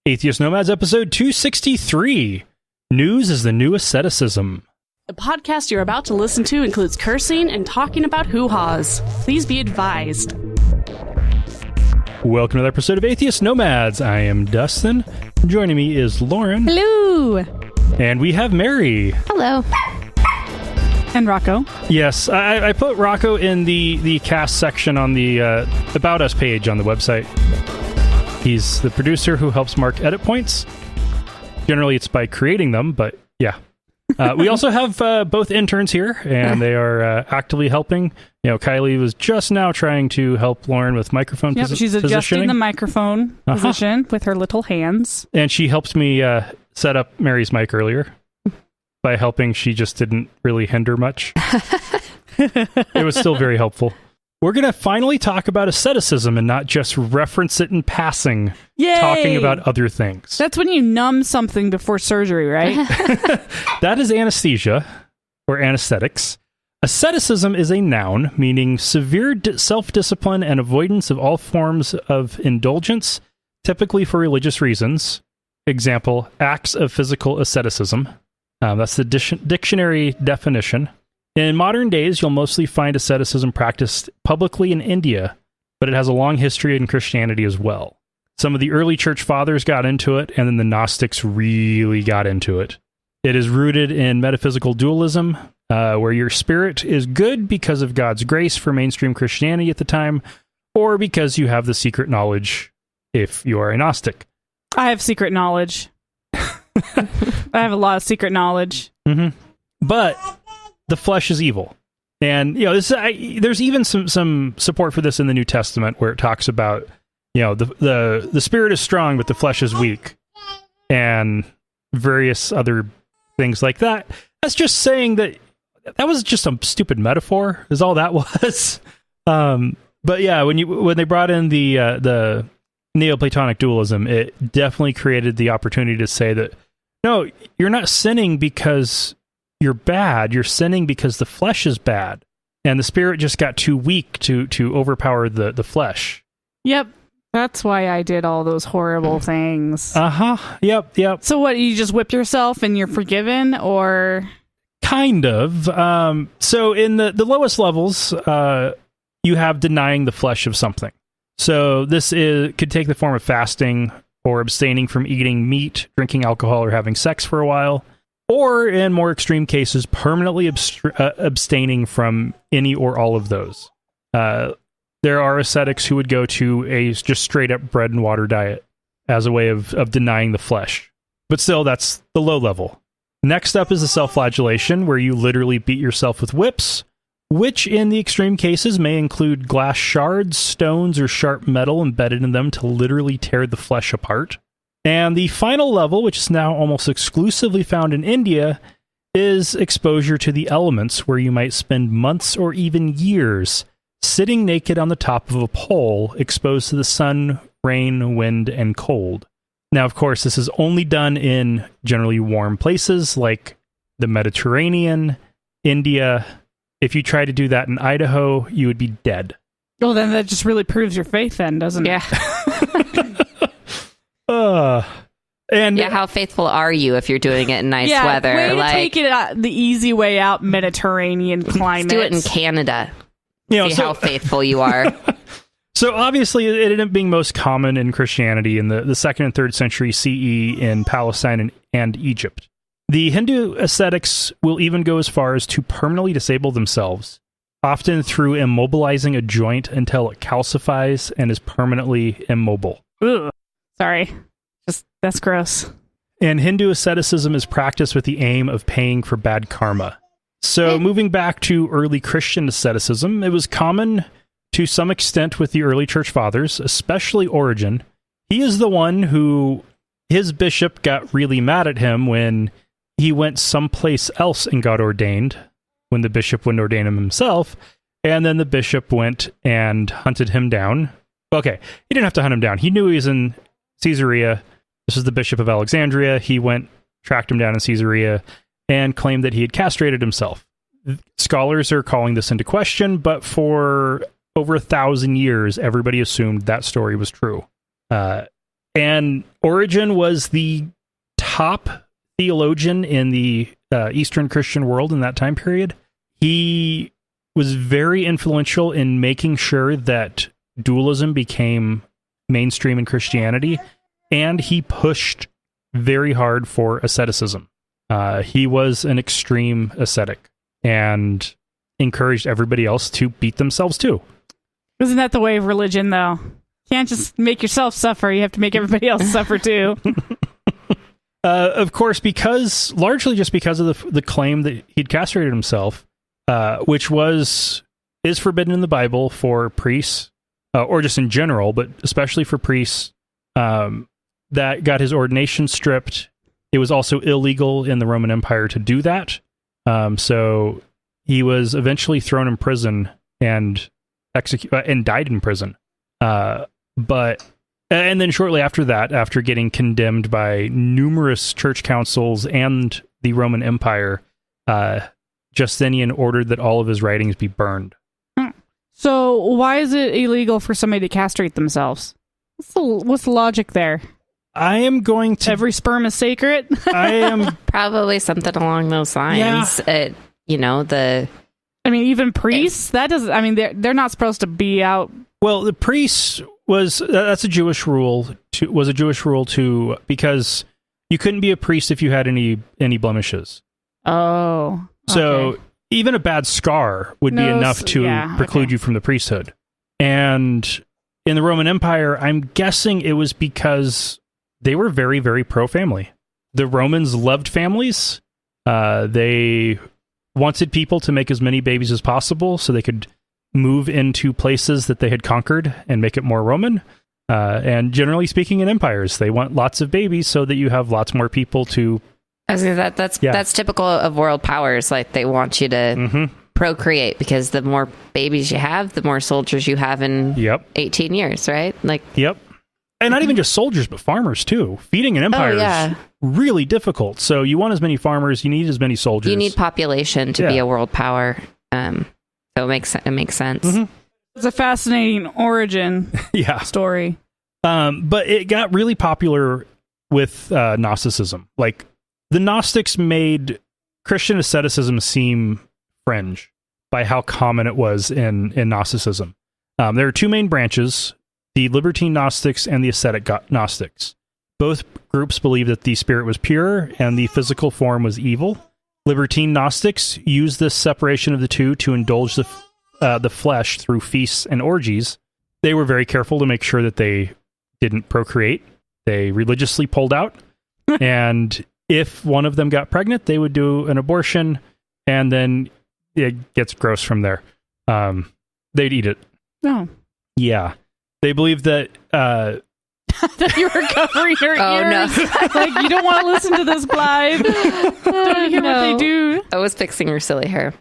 Atheist Nomads, episode 263. News is the new asceticism. The podcast you're about to listen to includes cursing and talking about hoo-haws. Please be advised. Welcome to the episode of Atheist Nomads. I am Dustin. Joining me is Lauren. Hello. And we have Mary. Hello. And Rocco. Yes, I put Rocco in the cast section on the About Us page on the website. He's the producer who helps mark edit points. Generally, it's by creating them, but yeah. We also have both interns here, and they are actively helping. You know, Kylie was just now trying to help Lauren with microphone positioning. She's adjusting the microphone position with her little hands. And she helped me set up Mary's mic earlier. By helping, she just didn't really hinder much. It was still very helpful. We're going to finally talk about asceticism and not just reference it in passing, Yay! Talking about other things. That's when you numb something before surgery, right? That is anesthesia, or anesthetics. Asceticism is a noun, meaning severe self-discipline and avoidance of all forms of indulgence, typically for religious reasons. Example, acts of physical asceticism. That's the dictionary definition. In modern days, you'll mostly find asceticism practiced publicly in India, but it has a long history in Christianity as well. Some of the early church fathers got into it, and then the Gnostics really got into it. It is rooted in metaphysical dualism, where your spirit is good because of God's grace for mainstream Christianity at the time, or because you have the secret knowledge if you are a Gnostic. I have secret knowledge. I have a lot of secret knowledge. Mm-hmm. But the flesh is evil. And, you know, there's even some support for this in the New Testament where it talks about, you know, the spirit is strong, but the flesh is weak. And various other things like that. That's just saying that was just some stupid metaphor, is all that was. But yeah, when they brought in the Neoplatonic dualism, it definitely created the opportunity to say that, no, you're not sinning because you're bad. You're sinning because the flesh is bad. And the spirit just got too weak to overpower the flesh. Yep. That's why I did all those horrible things. Uh-huh. Yep. So what, you just whip yourself and you're forgiven, or? Kind of. So in the lowest levels, you have denying the flesh of something. So this could take the form of fasting or abstaining from eating meat, drinking alcohol, or having sex for a while. Or in more extreme cases, permanently abstaining from any or all of those. There are ascetics who would go to a just straight up bread and water diet as a way of denying the flesh. But still, that's the low level. Next up is the self-flagellation, where you literally beat yourself with whips, which in the extreme cases may include glass shards, stones, or sharp metal embedded in them to literally tear the flesh apart. And the final level, which is now almost exclusively found in India, is exposure to the elements, where you might spend months or even years sitting naked on the top of a pole, exposed to the sun, rain, wind, and cold. Now, of course, this is only done in generally warm places like the Mediterranean, India. If you try to do that in Idaho, you would be dead. Well, then that just really proves your faith then, doesn't it? Yeah. And how faithful are you if you're doing it in nice weather? Way to take it the easy way out, Mediterranean climate. Do it in Canada. See how faithful you are. So obviously it ended up being most common in Christianity in the 2nd and 3rd century CE in Palestine and Egypt. The Hindu ascetics will even go as far as to permanently disable themselves, often through immobilizing a joint until it calcifies and is permanently immobile. Ugh. Sorry. That's gross. And Hindu asceticism is practiced with the aim of paying for bad karma. So moving back to early Christian asceticism, it was common to some extent with the early church fathers, especially Origen. He is the one who, his bishop got really mad at him when he went someplace else and got ordained, when the bishop wouldn't ordain him himself, and then the bishop went and hunted him down. Okay, he didn't have to hunt him down. He knew he was in Caesarea. This is the bishop of Alexandria. He went, tracked him down in Caesarea, and claimed that he had castrated himself. Scholars are calling this into question, but for over 1,000 years, everybody assumed that story was true. And Origen was the top theologian in the Eastern Christian world in that time period. He was very influential in making sure that dualism became mainstream in Christianity, and he pushed very hard for asceticism. He was an extreme ascetic and encouraged everybody else to beat themselves too. Isn't that the way of religion, though? You can't just make yourself suffer. You have to make everybody else suffer too. Of course, largely just because of the claim that he'd castrated himself, which is forbidden in the Bible for priests, or just in general, but especially for priests, that got his ordination stripped. It was also illegal in the Roman Empire to do that. So he was eventually thrown in prison and died in prison. And then shortly after that, after getting condemned by numerous church councils and the Roman Empire, Justinian ordered that all of his writings be burned. So why is it illegal for somebody to castrate themselves? What's the logic there? I am going to... Every sperm is sacred? I am... Probably something along those lines. Yeah. I mean, even priests? That doesn't... I mean, they're not supposed to be out... Well, the priests that's a Jewish rule. Was a Jewish rule too, because you couldn't be a priest if you had any blemishes. Oh. So even a bad scar would be enough to preclude you from the priesthood. And in the Roman Empire, I'm guessing it was because they were very, very pro-family. The Romans loved families. They wanted people to make as many babies as possible so they could move into places that they had conquered and make it more Roman. And generally speaking, in empires, they want lots of babies so that you have lots more people to... That's typical of world powers. Like, they want you to procreate, because the more babies you have, the more soldiers you have in 18 years, right? Yep. And not even just soldiers, but farmers too. Feeding an empire is really difficult. So you want as many farmers, you need as many soldiers. You need population to be a world power. So it makes sense. Mm-hmm. It's a fascinating origin story. But it got really popular with Gnosticism. Like, the Gnostics made Christian asceticism seem fringe by how common it was in Gnosticism. There are two main branches, the Libertine Gnostics and the Ascetic Gnostics. Both groups believed that the spirit was pure and the physical form was evil. Libertine Gnostics used this separation of the two to indulge the flesh through feasts and orgies. They were very careful to make sure that they didn't procreate. They religiously pulled out, and if one of them got pregnant, they would do an abortion, and then it gets gross from there. They'd eat it. No. Yeah. They believed that... that you were covering your ears. No. Like, you don't want to listen to this, Clive. Don't you hear what they do? I was fixing your silly hair.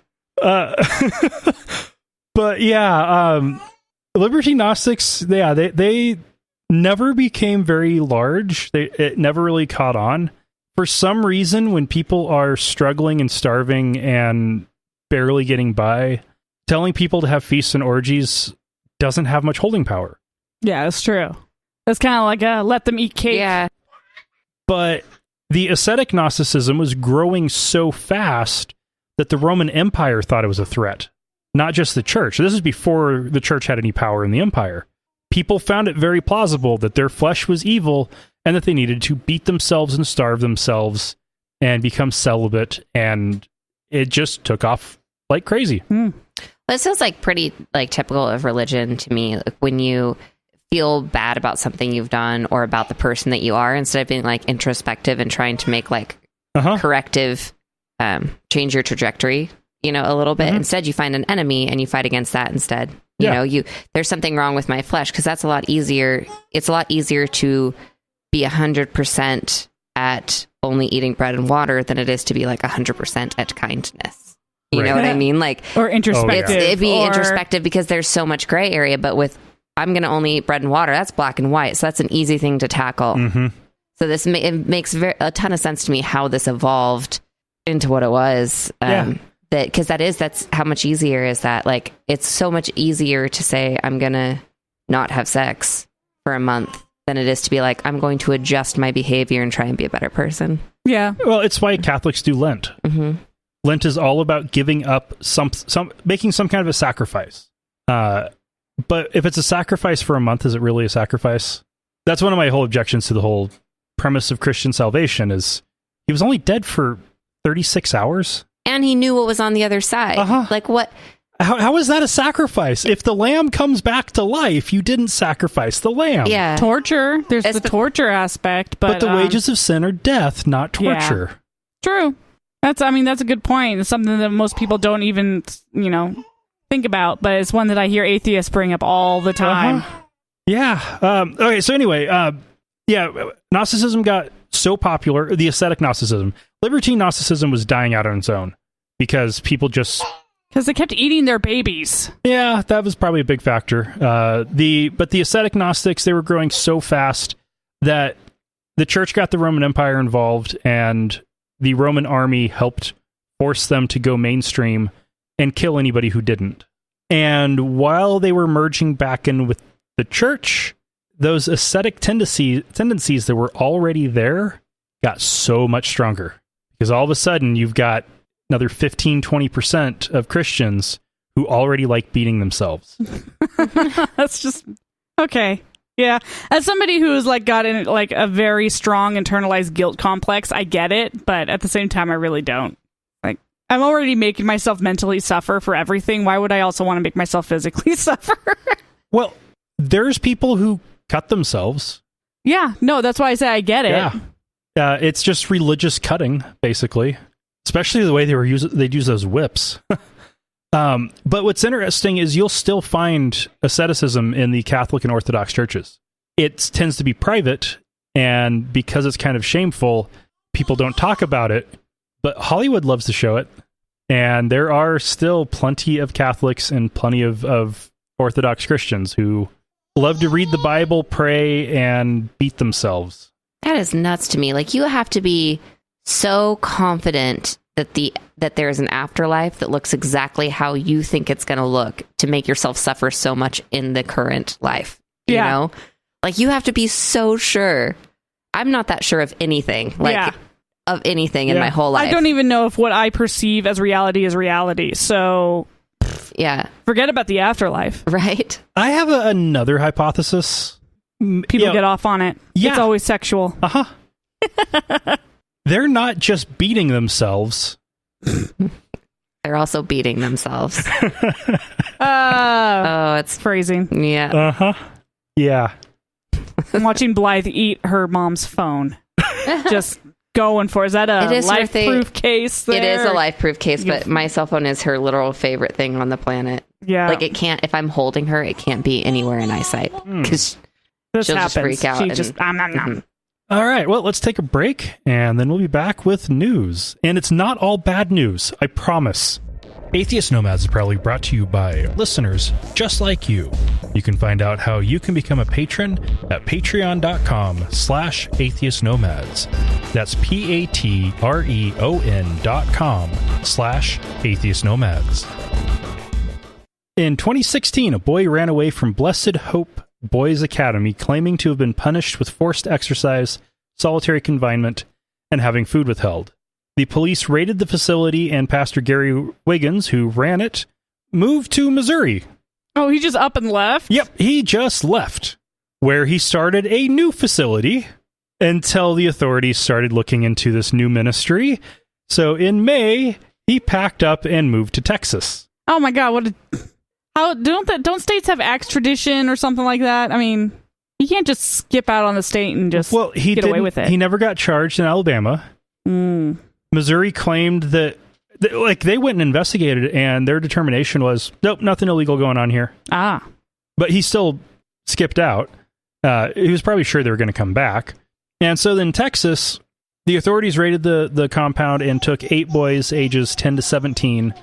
But yeah, Libertine Gnostics, they never became very large. It never really caught on. For some reason, when people are struggling and starving and barely getting by, telling people to have feasts and orgies doesn't have much holding power. Yeah, that's true. That's kind of like a let them eat cake. Yeah. But the ascetic Gnosticism was growing so fast that the Roman Empire thought it was a threat, not just the church. This is before the church had any power in the empire. People found it very plausible that their flesh was evil and that they needed to beat themselves and starve themselves and become celibate, and it just took off like crazy. This sounds like pretty typical of religion to me. Like, when you feel bad about something you've done or about the person that you are, instead of being introspective and trying to make corrective, change your trajectory, a little bit. Instead, you find an enemy and you fight against that instead. There's something wrong with my flesh, because that's a lot easier. It's a lot easier to be 100% at only eating bread and water than it is to be 100% at kindness. You know what I mean? Or introspective. It'd be introspective because there's so much gray area, but with I'm going to only eat bread and water, that's black and white. So that's an easy thing to tackle. So this it makes a ton of sense to me how this evolved into what it was. That's how much easier is that. It's so much easier to say I'm going to not have sex for a month than it is to be like, I'm going to adjust my behavior and try and be a better person. Yeah. Well, it's why Catholics do Lent. Mm-hmm. Lent is all about giving up making some kind of a sacrifice. But if it's a sacrifice for a month, is it really a sacrifice? That's one of my whole objections to the whole premise of Christian salvation is he was only dead for 36 hours. And he knew what was on the other side. Like what? How is that a sacrifice? If the lamb comes back to life, you didn't sacrifice the lamb. Yeah. Torture. There's the torture aspect. But the wages of sin are death, not torture. Yeah. True. That's a good point. It's something that most people don't even, think about, but it's one that I hear atheists bring up all the time. Yeah. Okay, so anyway, Gnosticism got so popular, the ascetic Gnosticism. Libertine Gnosticism was dying out on its own because people just... Because they kept eating their babies. Yeah, that was probably a big factor. But the ascetic Gnostics, they were growing so fast that the church got the Roman Empire involved, and the Roman army helped force them to go mainstream and kill anybody who didn't. And while they were merging back in with the church, those ascetic tendencies that were already there got so much stronger. Because all of a sudden, you've got another 15-20% of Christians who already like beating themselves. That's just okay. Yeah, as somebody who's got in a very strong internalized guilt complex, I get it, but at the same time, I really don't. I'm already making myself mentally suffer for everything. Why would I also want to make myself physically suffer? Well, there's people who cut themselves. Yeah, no, that's why I say I get it. Yeah, it's just religious cutting, basically. Especially the way they'd use those whips. But what's interesting is you'll still find asceticism in the Catholic and Orthodox churches. It tends to be private, and because it's kind of shameful, people don't talk about it. But Hollywood loves to show it, and there are still plenty of Catholics and plenty of Orthodox Christians who love to read the Bible, pray, and beat themselves. That is nuts to me. You have to be so confident that there is an afterlife that looks exactly how you think it's going to look to make yourself suffer so much in the current life. You know? You have to be so sure. I'm not that sure of anything. Of anything in my whole life. I don't even know if what I perceive as reality is reality. So, forget about the afterlife. Right? I have another hypothesis. People get off on it. Yeah. It's always sexual. They're not just beating themselves. They're also beating themselves. It's phrasing. Yeah. Yeah. I'm watching Blythe eat her mom's phone. Just going for. Is that a life-proof case there? It is a life-proof case, but my cell phone is her literal favorite thing on the planet. Yeah. It can't, if I'm holding her, it can't be anywhere in eyesight. Because she'll just freak out. She just, All right, well, let's take a break, and then we'll be back with news. And it's not all bad news, I promise. Atheist Nomads is proudly brought to you by listeners just like you. You can find out how you can become a patron at patreon.com/atheistnomads. That's patreon.com/atheistnomads. In 2016, a boy ran away from Blessed Hope Boys Academy, claiming to have been punished with forced exercise, solitary confinement, and having food withheld. The police raided the facility, and Pastor Gary Wiggins, who ran it, moved to Missouri. Oh, he just up and left? Yep, he just left, where he started a new facility until the authorities started looking into this new ministry. So in May, he packed up and moved to Texas. Oh my God, don't states have extradition or something like that? I mean, you can't just skip out on the state and just get away with it. He never got charged in Alabama. Missouri claimed that, they went and investigated, and their determination was, nope, nothing illegal going on here. But he still skipped out. He was probably sure they were going to come back. And so then Texas, the authorities raided the compound and took 8 boys ages 10 to 17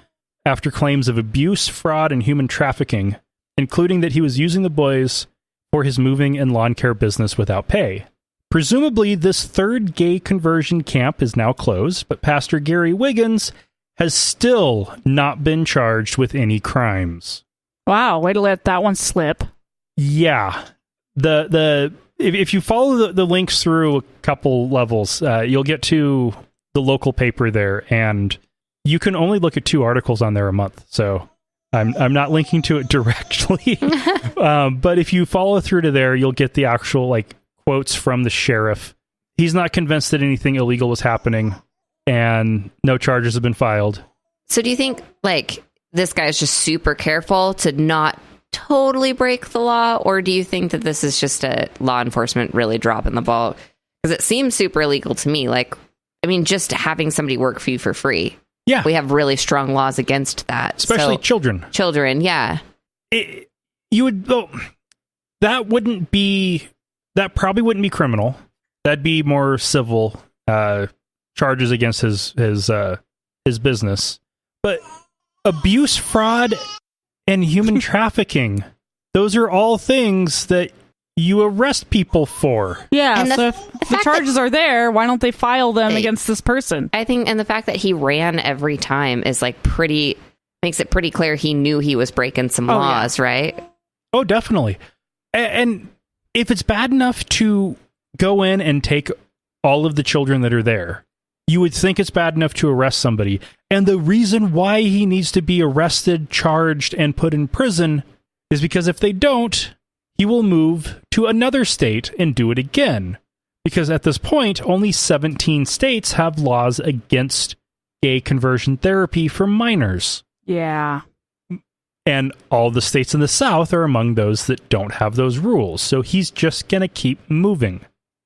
after claims of abuse, fraud, and human trafficking, including that he was using the boys for his moving and lawn care business without pay. Presumably, this third gay conversion camp is now closed, but Pastor Gary Wiggins has still not been charged with any crimes. Wow, way to let that one slip. Yeah. if you follow the links through a couple levels, you'll get to the local paper there, and you can only look at 2 articles on there a month. So I'm not linking to it directly, but if you follow through to there, you'll get the actual like quotes from the sheriff. He's not convinced that anything illegal was happening, and no charges have been filed. So do you think like this guy's just super careful to not totally break the law, or do you think that this is just a law enforcement really dropping the ball? Because it seems super illegal to me. Like, I mean, just having somebody work for you for free. Yeah. We have really strong laws against that. Especially children. Children, yeah. That probably wouldn't be criminal. That'd be more civil charges against his business. But abuse, fraud, and human trafficking, those are all things that you arrest people for. Yeah, and so if the charges are there, why don't they file them against this person? I think, and the fact that he ran every time is like makes it pretty clear he knew he was breaking some laws, right? Oh, definitely. And if it's bad enough to go in and take all of the children that are there, you would think it's bad enough to arrest somebody. And the reason why he needs to be arrested, charged, and put in prison is because if they don't, he will move to another state and do it again. Because at this point, only 17 states have laws against gay conversion therapy for minors. Yeah. And all the states in the South are among those that don't have those rules. So he's just going to keep moving.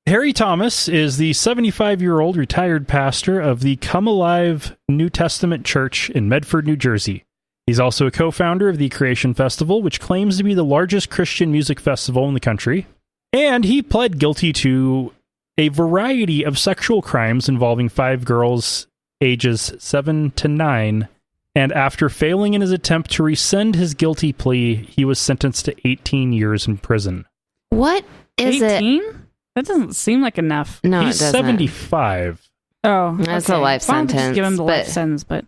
Harry Thomas is the 75-year-old retired pastor of the Come Alive New Testament Church in Medford, New Jersey. He's also a co-founder of the Creation Festival, which claims to be the largest Christian music festival in the country. And he pled guilty to a variety of sexual crimes involving 5 girls ages 7 to 9. And after failing in his attempt to rescind his guilty plea, he was sentenced to 18 years in prison. What is 18? That doesn't seem like enough. No, he's 75. Oh, that's a life sentence. Just give him the life sentence, but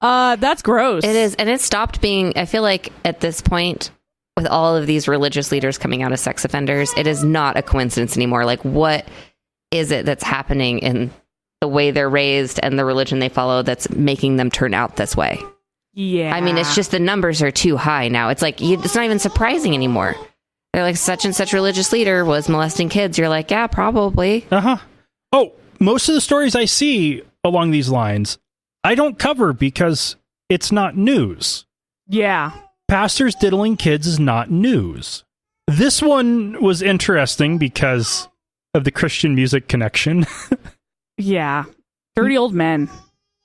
that's gross. It is, and it stopped being. I feel like at this point, with all of these religious leaders coming out as sex offenders, it is not a coincidence anymore. Like, what is it that's happening in the way they're raised and the religion they follow that's making them turn out this way? Yeah, I mean, it's just the numbers are too high now. It's like it's not even surprising anymore. They're like, such and such religious leader was molesting kids. You're like, yeah, probably. Oh, most of the stories I see along these lines, I don't cover because it's not news. Yeah. Pastors diddling kids is not news. This one was interesting because of the Christian music connection. Yeah. Dirty old men.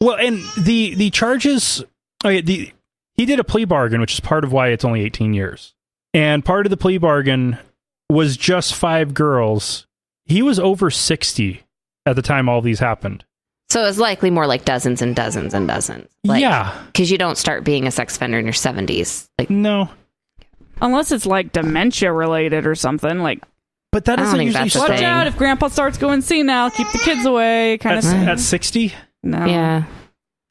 Well, and the charges, he did a plea bargain, which is part of why it's only 18 years. And part of the plea bargain was just 5 girls. He was over 60 at the time all these happened. So it's likely more like dozens and dozens and dozens. Like, yeah. Because you don't start being a sex offender in your 70s. Like, no. Unless it's like dementia related or something. Like, but that doesn't usually start. Watch out if grandpa starts going senile, keep the kids away. Kind of at 60? No. Yeah.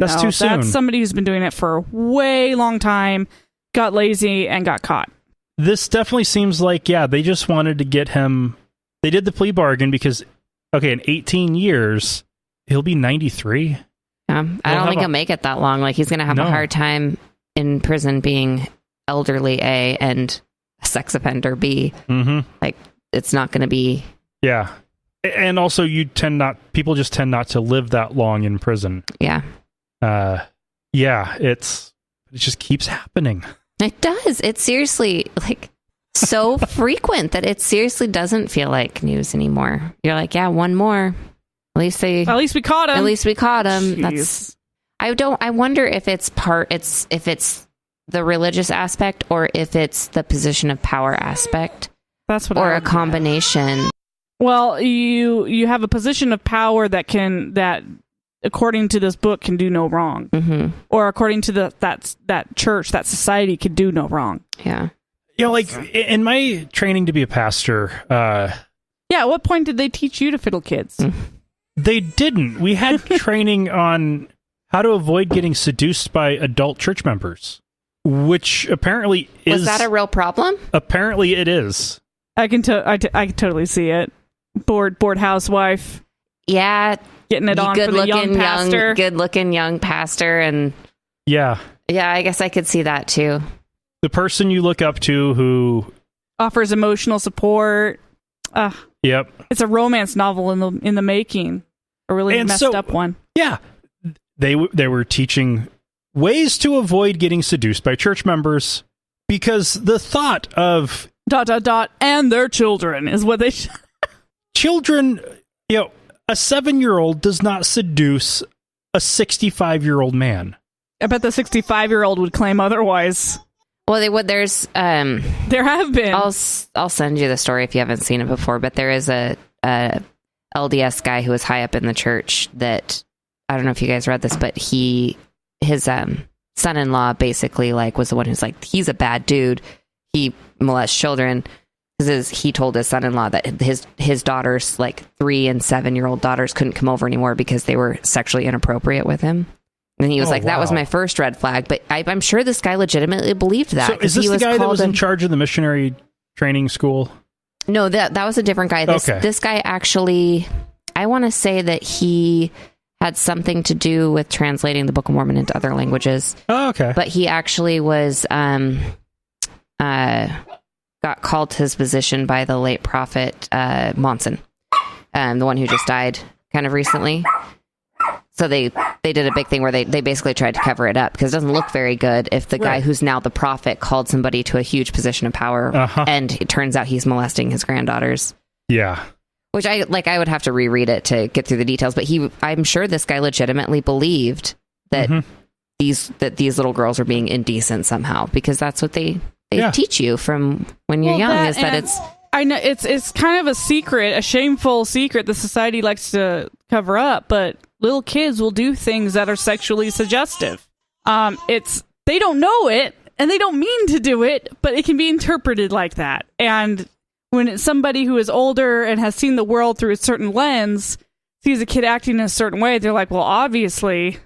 That's too soon. That's somebody who's been doing it for a way long time, got lazy, and got caught. This definitely seems like, they just wanted to get him. They did the plea bargain because, in 18 years, he'll be 93. Yeah, I don't think he'll make it that long. Like, he's going to have a hard time in prison being elderly A and a sex offender B. Mm-hmm. Like, it's not going to be. Yeah. And also, people just tend not to live that long in prison. Yeah. It just keeps happening. It does. It's seriously like so frequent that it seriously doesn't feel like news anymore. You're like, yeah, one more. At least we caught him. Jeez. I wonder if it's the religious aspect or if it's the position of power aspect. That's what or a combination. Well, you have a position of power that according to this book can do no wrong. Mm-hmm. Or according to that church, that society could do no wrong. Yeah. Like in my training to be a pastor, at what point did they teach you to fiddle kids? They didn't. We had training on how to avoid getting seduced by adult church members, which apparently is... Was that a real problem? Apparently it is. I can totally see it. Bored housewife. Yeah. Getting it on for the young pastor. Good-looking young pastor. And yeah, I guess I could see that too. The person you look up to who offers emotional support. Yep. It's a romance novel in the making. A really messed up one. Yeah. They were teaching ways to avoid getting seduced by church members because the thought of... ... and their children is what they... Children, a 7-year-old does not seduce a 65-year-old man. I bet the 65-year-old would claim otherwise. Well, they would. There have been. I'll send you the story if you haven't seen it before. But there is a LDS guy who was high up in the church that, I don't know if you guys read this, but his son-in-law basically was the one who's he's a bad dude. He molests children. Because he told his son-in-law that his daughters, 3 and 7-year-old daughters, couldn't come over anymore because they were sexually inappropriate with him. And he was that was my first red flag. But I'm sure this guy legitimately believed that. So is this the guy that was in charge of the missionary training school? No, that was a different guy. This guy actually, I want to say that he had something to do with translating the Book of Mormon into other languages. Oh, okay. But he actually was... got called to his position by the late prophet Monson, the one who just died kind of recently. So they did a big thing where they basically tried to cover it up because it doesn't look very good if the guy who's now the prophet called somebody to a huge position of power and it turns out he's molesting his granddaughters. Yeah. Which I would have to reread it to get through the details, but I'm sure this guy legitimately believed that these little girls are being indecent somehow because that's what they teach you from when you're young is that it's... I know it's kind of a secret, a shameful secret the society likes to cover up, but little kids will do things that are sexually suggestive. They don't know it and they don't mean to do it, but it can be interpreted like that. And when it's somebody who is older and has seen the world through a certain lens, sees a kid acting in a certain way, they're like, well, obviously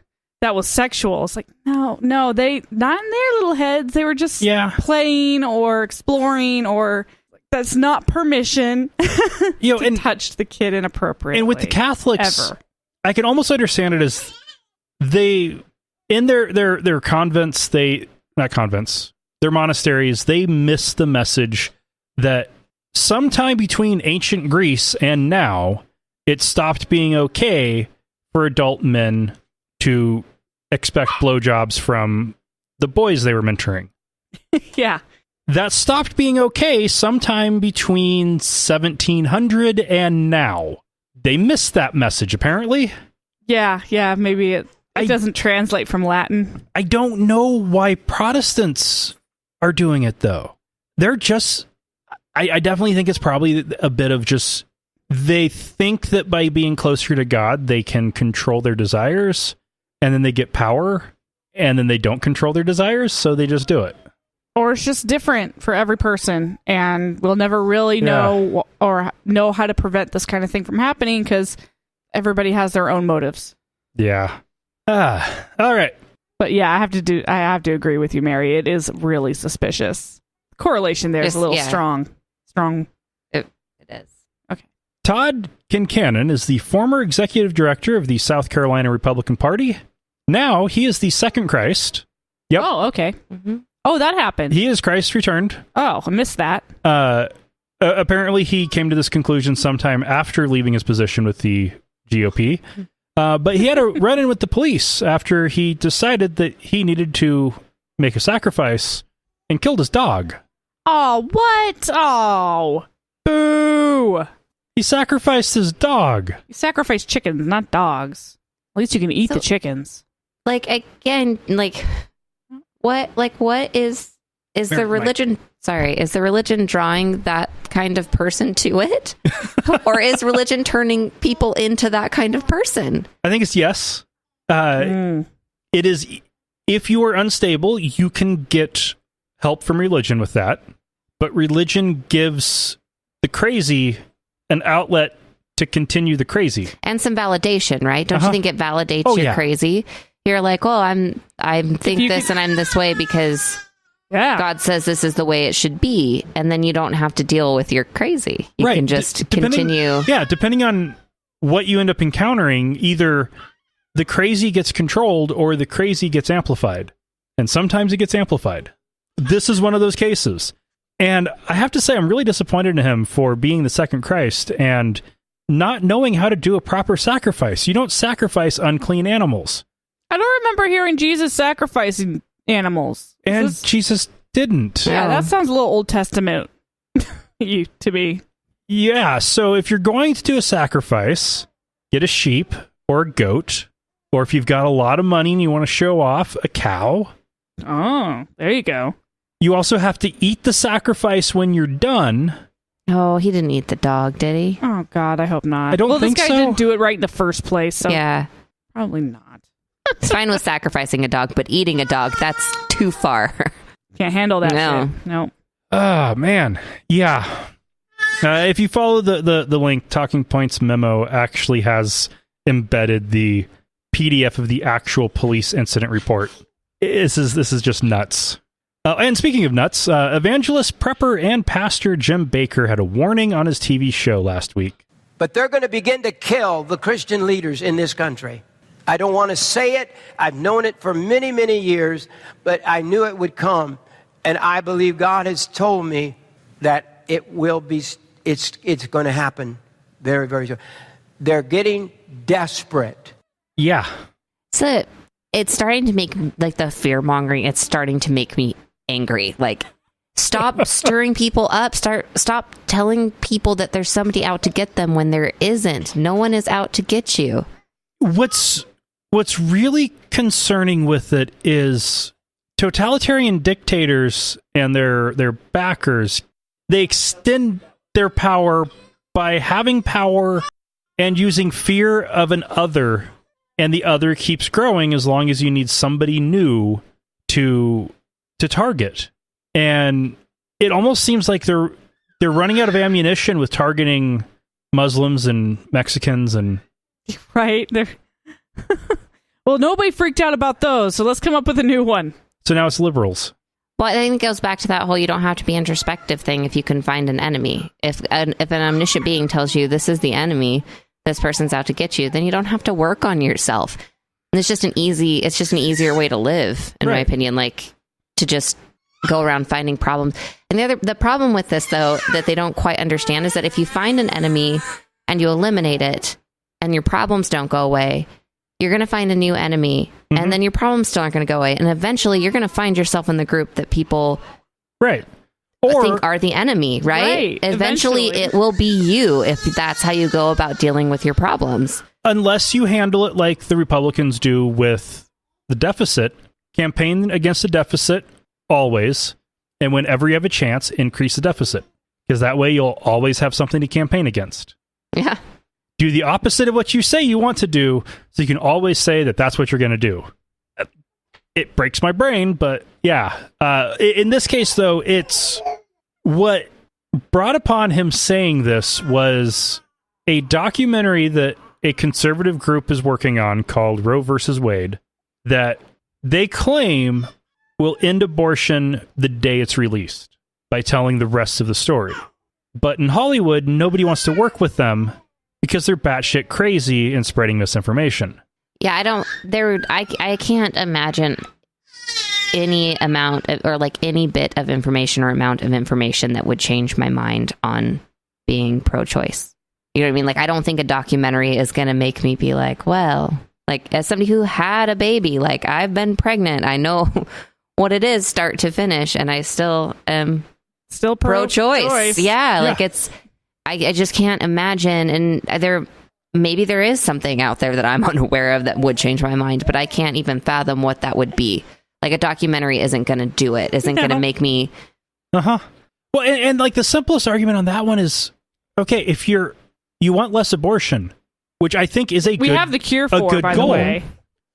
that was sexual. It's like, no, they not in their little heads. They were just playing or exploring, or that's not permission to touch the kid inappropriately. And with the Catholics, I can almost understand it as they in their convents, their monasteries, they miss the message that sometime between ancient Greece and now, it stopped being okay for adult men to expect blowjobs from the boys they were mentoring. Yeah. That stopped being okay sometime between 1700 and now. They missed that message, apparently. Yeah, maybe it doesn't translate from Latin. I don't know why Protestants are doing it, though. They're just... I definitely think it's probably a bit of just... They think that by being closer to God, they can control their desires, and then they get power, and then they don't control their desires, so they just do it. Or it's just different for every person, and we'll never really know or know how to prevent this kind of thing from happening because everybody has their own motives. Yeah. All right. But yeah, I have to agree with you, Mary. It is really suspicious. The correlation there is a little strong. It is. Okay. Todd Kincannon is the former executive director of the South Carolina Republican Party. Now he is the second Christ. Yep. Oh, okay. Mm-hmm. Oh, that happened. He is Christ returned. Oh, I missed that. Apparently, he came to this conclusion sometime after leaving his position with the GOP. But he had a run-in with the police after he decided that he needed to make a sacrifice and killed his dog. Oh, what? Oh, boo. He sacrificed his dog. You sacrifice chickens, not dogs. At least you can eat the chickens. What is the religion? Sorry, is the religion drawing that kind of person to it, or is religion turning people into that kind of person? I think it's yes. It is. If you are unstable, you can get help from religion with that, but religion gives the crazy an outlet to continue the crazy and some validation, right? Don't you think it validates you crazy? You're like, oh, I think this and I'm this way because Yeah. God says this is the way it should be, and then you don't have to deal with your crazy. You can just continue. Yeah, depending on what you end up encountering, either the crazy gets controlled or the crazy gets amplified. And sometimes it gets amplified. This is one of those cases. And I have to say, I'm really disappointed in him for being the second Christ and not knowing how to do a proper sacrifice. You don't sacrifice unclean animals. I don't remember hearing Jesus sacrificing animals. And Jesus didn't. Yeah, that sounds a little Old Testament to me. Yeah, so if you're going to do a sacrifice, get a sheep or a goat, or if you've got a lot of money and you want to show off, a cow. Oh, there you go. You also have to eat the sacrifice when you're done. Oh, he didn't eat the dog, did he? Oh, God, I hope not. I don't think this guy so. didn't do it right in the first place, so yeah. Probably not. It's fine with sacrificing a dog, but eating a dog, that's too far. Can't handle that No. shit. No. Oh, man. Yeah. If you follow the link, Talking Points memo actually has embedded the PDF of the actual police incident report. This is just nuts. And speaking of nuts, evangelist, prepper, and pastor Jim Bakker had a warning on his TV show last week. But they're going to begin to kill the Christian leaders in this country. I don't want to say it. I've known it for many, many years, but I knew it would come. And I believe God has told me that it will be, it's going to happen very, very soon. They're getting desperate. Yeah. So it's starting to make, like, the fear-mongering, it's starting to make me angry. Like, stop stirring people up. Stop telling people that there's somebody out to get them when there isn't. No one is out to get you. What's really concerning with it is totalitarian dictators and their backers, they extend their power by having power and using fear of an other, and the other keeps growing as long as you need somebody new to target. And it almost seems like they're running out of ammunition with targeting Muslims and Mexicans and Right. Well, nobody freaked out about those, so let's come up with a new one. so now it's liberals. Well, I think it goes back to that whole you don't have to be introspective thing if you can find an enemy. If an omniscient being tells you this is the enemy, this person's out to get you, then you don't have to work on yourself. And it's just an easier way to live, in my opinion, like to just go around finding problems. And the problem with this, though, that they don't quite understand is that if you find an enemy and you eliminate it and your problems don't go away, you're going to find a new enemy, and then your problems still aren't going to go away. And eventually you're going to find yourself in the group that people think are the enemy, right? Eventually it will be you if that's how you go about dealing with your problems. Unless you handle it like the Republicans do with the deficit, campaign against the deficit always, and whenever you have a chance, increase the deficit. Because that way you'll always have something to campaign against. Yeah. Do the opposite of what you say you want to do, so you can always say that that's what you're going to do. It breaks my brain, but yeah. In this case, though, it's what brought upon him saying this was a documentary that a conservative group is working on called Roe versus Wade that they claim will end abortion the day it's released by telling the rest of the story. But in Hollywood, nobody wants to work with them because they're batshit crazy and spreading misinformation. Yeah, I can't imagine any amount of, or like any bit of information or amount of information that would change my mind on being pro-choice. You know what I mean? Like, I don't think a documentary is going to make me be like, well, like, as somebody who had a baby, like, I've been pregnant, I know what it is start to finish, and I still am still pro-choice. Yeah, like it's, I just can't imagine, and maybe there is something out there that I'm unaware of that would change my mind, but I can't even fathom what that would be. Like, a documentary isn't going to do it, isn't going to make me... Well, and like the simplest argument on that one is, okay, if you want less abortion, which I think is we have the cure for, by the way.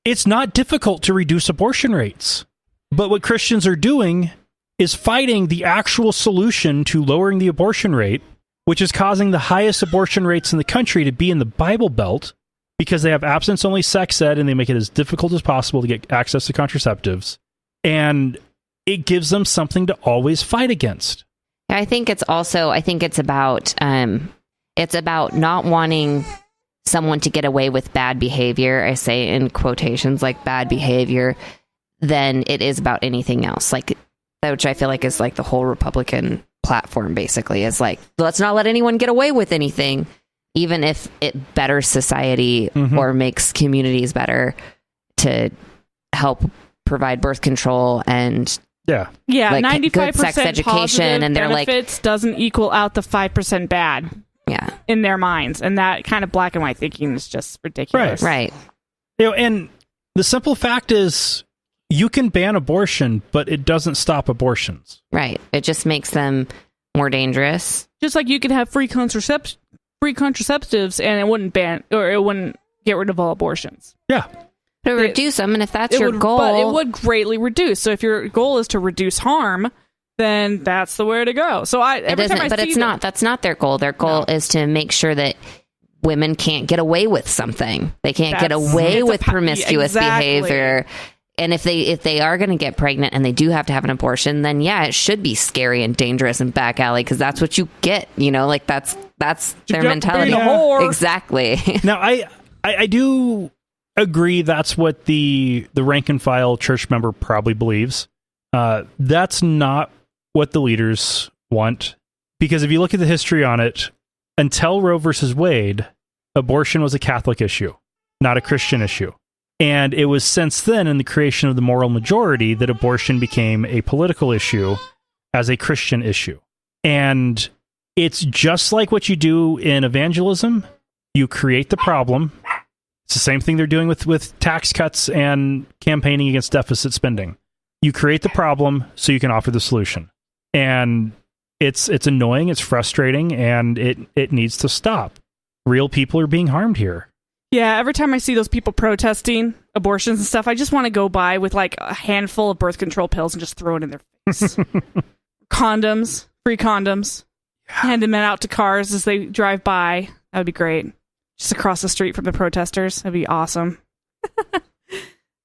It's not difficult to reduce abortion rates. But what Christians are doing is fighting the actual solution to lowering the abortion rate, which is causing the highest abortion rates in the country to be in the Bible Belt, because they have abstinence-only sex ed and they make it as difficult as possible to get access to contraceptives. And it gives them something to always fight against. I think it's about not wanting someone to get away with bad behavior. I say in quotations, like bad behavior, than it is about anything else. Like, which I feel like is like the whole Republican platform basically is like, let's not let anyone get away with anything, even if it betters society or makes communities better, to help provide birth control and like 95% good sex education, and they're benefits like doesn't equal out the 5% bad. Yeah, in their minds, and that kind of black and white thinking is just ridiculous. Right. And the simple fact is, you can ban abortion, but it doesn't stop abortions. Right. It just makes them more dangerous. Just like you could have free contraceptives, and it wouldn't ban, or it wouldn't get rid of all abortions. Yeah. To reduce them, and if that's your goal, but it would greatly reduce. So if your goal is to reduce harm, then that's the way to go. So that's not their goal. Their goal is to make sure that women can't get away with something. They can't get away with promiscuous behavior. And if they are going to get pregnant and they do have to have an abortion, then it should be scary and dangerous and back alley, because that's what you get. Like that's their mentality. Exactly. Now I do agree that's what the rank and file church member probably believes. That's not what the leaders want, because if you look at the history on it, until Roe versus Wade, abortion was a Catholic issue, not a Christian issue. And it was since then, in the creation of the moral majority, that abortion became a political issue as a Christian issue. And it's just like what you do in evangelism. You create the problem. It's the same thing they're doing with tax cuts and campaigning against deficit spending. You create the problem so you can offer the solution. And it's annoying, it's frustrating, and it needs to stop. Real people are being harmed here. Yeah, every time I see those people protesting abortions and stuff, I just want to go by with like a handful of birth control pills and just throw it in their face. Condoms, free condoms, hand them out to cars as they drive by. That would be great. Just across the street from the protesters. That'd be awesome.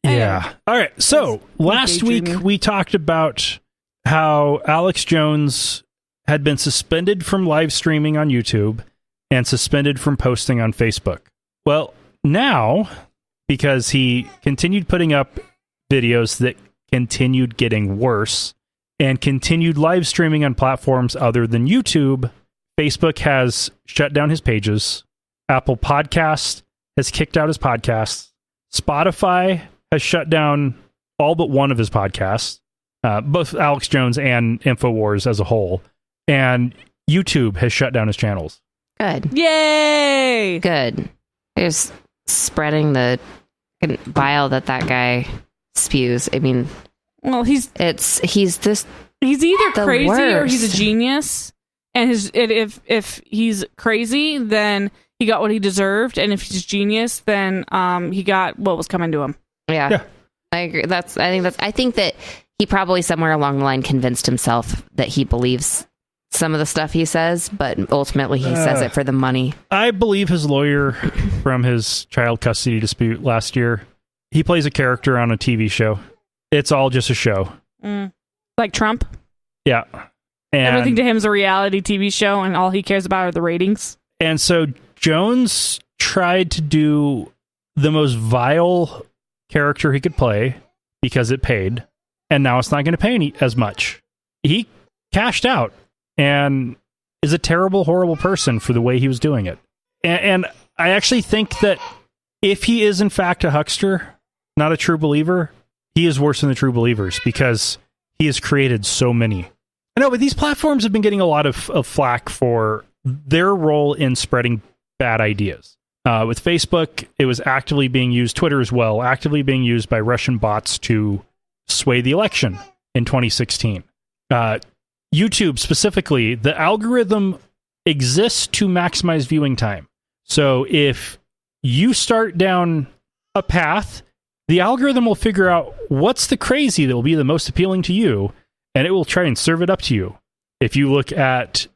Yeah. All right. So last week we talked about how Alex Jones had been suspended from live streaming on YouTube and suspended from posting on Facebook. Well, now, because he continued putting up videos that continued getting worse and continued live streaming on platforms other than YouTube, Facebook has shut down his pages. Apple Podcasts has kicked out his podcasts. Spotify has shut down all but one of his podcasts, both Alex Jones and InfoWars as a whole. And YouTube has shut down his channels. Good. Yay! Good. There's spreading the bile that guy spews. I mean, well, he's either crazy or he's a genius. And if he's crazy, then he got what he deserved, and if he's a genius, then he got what was coming to him. Yeah. I agree. I think that he probably somewhere along the line convinced himself that he believes some of the stuff he says, but ultimately he says it for the money. I believe his lawyer from his child custody dispute last year. He plays a character on a TV show. It's all just a show. Like Trump? Yeah. And everything to him is a reality TV show, and all he cares about are the ratings. And so Jones tried to do the most vile character he could play because it paid, and now it's not going to pay as much. He cashed out and is a terrible, horrible person for the way he was doing it. And I actually think that if he is in fact a huckster, not a true believer, he is worse than the true believers because he has created so many. I know, but these platforms have been getting a lot of flack for their role in spreading bad ideas. With Facebook, it was actively being used, Twitter as well, actively being used by Russian bots to sway the election in 2016. YouTube specifically, the algorithm exists to maximize viewing time. So if you start down a path, the algorithm will figure out what's the crazy that will be the most appealing to you, and it will try and serve it up to you. If you look at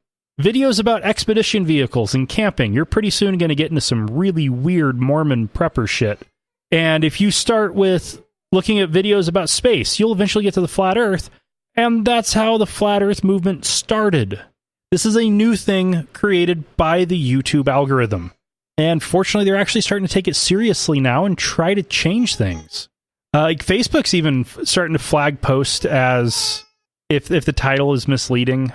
videos about expedition vehicles and camping, you're pretty soon going to get into some really weird Mormon prepper shit. And if you start with looking at videos about space, you'll eventually get to the flat Earth, And that's how the Flat Earth movement started. This is a new thing created by the YouTube algorithm. And fortunately, they're actually starting to take it seriously now and try to change things. Like Facebook's even starting to flag posts as if the title is misleading,